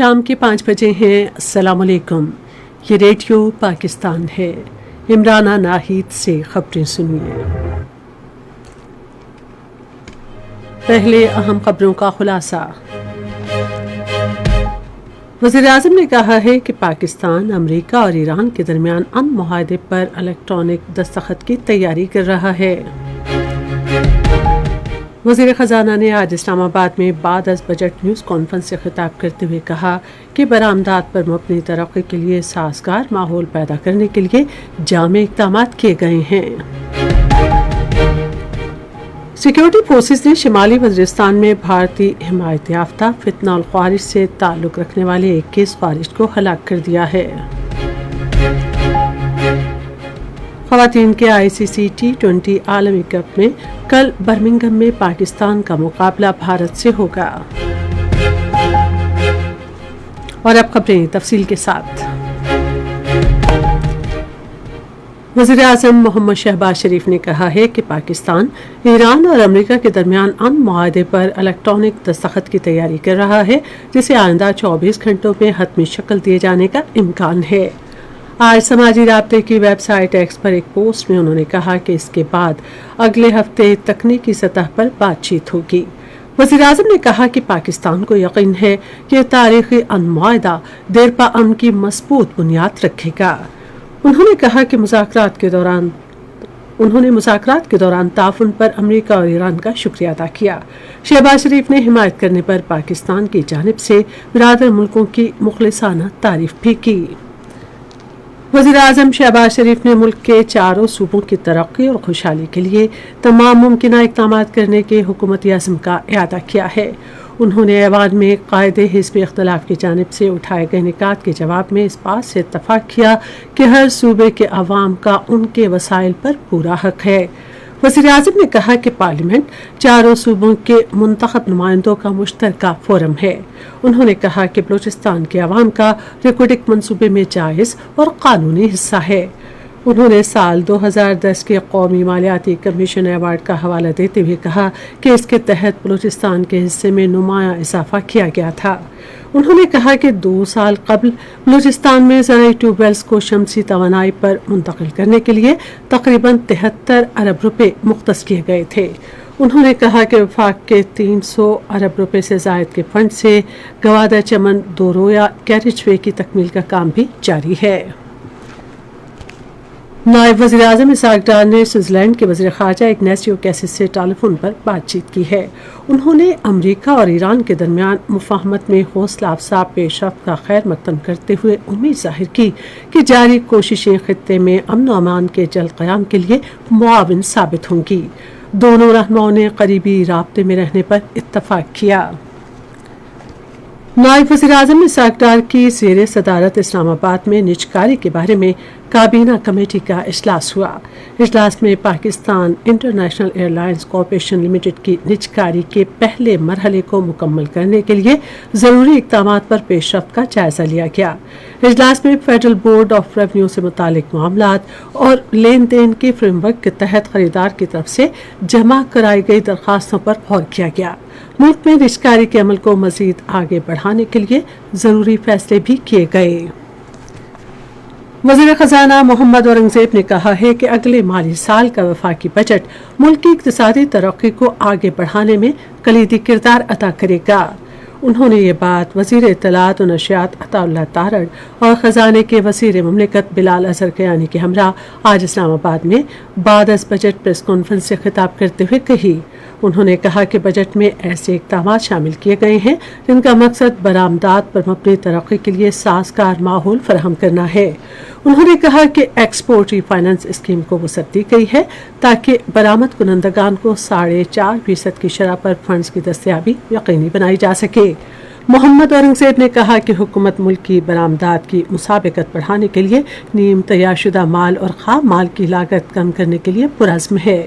شام کے 5 بجے ہیں۔ السلام علیکم، یہ ریڈیو پاکستان ہے۔ عمرانہ ناہید سے خبریں سنیے۔ پہلے اہم خبروں کا خلاصہ۔ وزیر اعظم نے کہا ہے کہ پاکستان امریکہ اور ایران کے درمیان امن معاہدے پر الیکٹرانک دستخط کی تیاری کر رہا ہے۔ وزیر خزانہ نے آج اسلام آباد میں بعد از بجٹ نیوز کانفرنس سے خطاب کرتے ہوئے کہا کہ برآمدات پر مبنی ترقی کے لیے سازگار ماحول پیدا کرنے کے لیے جامع اقدامات کیے گئے ہیں۔ سیکیورٹی فورسز نے شمالی وزیرستان میں بھارتی حمایت یافتہ فتنہ الخوارج سے تعلق رکھنے والے 21 خوارج کو ہلاک کر دیا ہے۔ خواتین کے ICC T20 عالمی کپ میں کل برمنگھم میں پاکستان کا مقابلہ بھارت سے ہوگا۔ اور اب خبریں تفصیل کے ساتھ۔ وزیر اعظم محمد شہباز شریف نے کہا ہے کہ پاکستان ایران اور امریکہ کے درمیان امن معاہدے پر الیکٹرانک دستخط کی تیاری کر رہا ہے، جسے آئندہ 24 گھنٹوں میں حتمی شکل دیے جانے کا امکان ہے۔ آج سماجی رابطے کی ویب سائٹ ایکس پر ایک پوسٹ میں انہوں نے کہا کہ اس کے بعد اگلے ہفتے تکنیکی سطح پر بات چیت ہوگی۔ وزیر اعظم نے کہا کہ پاکستان کو یقین ہے کہ تاریخی امن معاہدہ دیرپا امن کی مضبوط بنیاد رکھے گا۔ انہوں نے کہا کہ مذاکرات کے دوران تعاون پر امریکہ اور ایران کا شکریہ ادا کیا۔ شہباز شریف نے حمایت کرنے پر پاکستان کی جانب سے برادر ملکوں کی مخلصانہ تعریف بھی کی۔ وزیر اعظم شہباز شریف نے ملک کے چاروں صوبوں کی ترقی اور خوشحالی کے لیے تمام ممکنہ اقدامات کرنے کے حکومتی عزم کا اعادہ کیا ہے۔ انہوں نے ایوان میں قائد حزب اختلاف کی جانب سے اٹھائے گئے نکات کے جواب میں اس بات سے اتفاق کیا کہ ہر صوبے کے عوام کا ان کے وسائل پر پورا حق ہے۔ وزیر اعظم نے کہا کہ پارلیمنٹ چاروں صوبوں کے منتخب نمائندوں کا مشترکہ فورم ہے۔ انہوں نے کہا کہ بلوچستان کے عوام کا ریکوڈک منصوبے میں جائز اور قانونی حصہ ہے۔ انہوں نے سال 2010 کے قومی مالیاتی کمیشن ایوارڈ کا حوالہ دیتے ہوئے کہا کہ اس کے تحت بلوچستان کے حصے میں نمایاں اضافہ کیا گیا تھا۔ انہوں نے کہا کہ 2 سال قبل بلوچستان میں زرعی ٹیوب ویلز کو شمسی توانائی پر منتقل کرنے کے لیے تقریباً 73 ارب روپے مختص کیے گئے تھے۔ انہوں نے کہا کہ وفاق کے 300 ارب روپے سے زائد کے فنڈ سے گوادہ چمن دو رویا کیریج وے کی تکمیل کا کام بھی جاری ہے۔ نائب وزیر اعظم اسحاق ڈار نے سوئٹزرلینڈ کے وزیر خارجہ اگنیسیو کیسس سے ٹیلی فون پر بات چیت کی ہے۔ انہوں نے امریکہ اور ایران کے درمیان مفاہمت میں حوصلہ افزا پیش رفت کا خیر مقدم کرتے ہوئے امید ظاہر کی کہ جاری کوششیں خطے میں امن و امان کے جلد قیام کے لیے معاون ثابت ہوں گی۔ دونوں رہنماؤں نے قریبی رابطے میں رہنے پر اتفاق کیا۔ نائب وزیر اعظم اسحاق ڈار کی زیر صدارت اسلام آباد میں نجکاری کے بارے میں کابینہ کمیٹی کا اجلاس ہوا۔ اجلاس میں Pakistan international air lines corporation limited کی نجکاری کے پہلے مرحلے کو مکمل کرنے کے لیے ضروری اقدامات پر پیش رفت کا جائزہ لیا گیا۔ اجلاس میں فیڈرل بورڈ آف ریونیو سے متعلق معاملات اور لین دین کے فریم ورک کے تحت خریدار کی طرف سے جمع کرائی گئی درخواستوں پر غور کیا گیا۔ ملک میں نجکاری کے عمل کو مزید آگے بڑھانے کے لیے ضروری فیصلے بھی کیے گئے۔ وزیر خزانہ محمد اورنگزیب نے کہا ہے کہ اگلے مالی سال کا وفاقی بجٹ ملک کی اقتصادی ترقی کو آگے بڑھانے میں کلیدی کردار ادا کرے گا۔ انہوں نے یہ بات وزیر اطلاعات و نشریات عطا اللہ تارڑ اور خزانے کے وزیر مملکت بلال اظہر کیانی کے ہمراہ آج اسلام آباد میں بعد از بجٹ پریس کانفرنس سے خطاب کرتے ہوئے کہی۔ انہوں نے کہا کہ بجٹ میں ایسے اقدامات شامل کیے گئے ہیں جن کا مقصد برآمدات پر مبنی ترقی کے لیے سازگار ماحول فراہم کرنا ہے۔ انہوں نے کہا کہ ایکسپورٹ ری فائنانس اسکیم کو وسعت دی گئی ہے تاکہ برآمد کنندگان کو 4.5% کی شرح پر فنڈز کی دستیابی یقینی بنائی جا سکے۔ محمد اورنگزیب نے کہا کہ حکومت ملک کی برآمدات کی مسابقت بڑھانے کے لیے نیم تیار شدہ مال اور خام مال کی لاگت کم کرنے کے لیے پرعزم ہے۔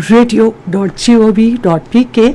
radio.gov.pk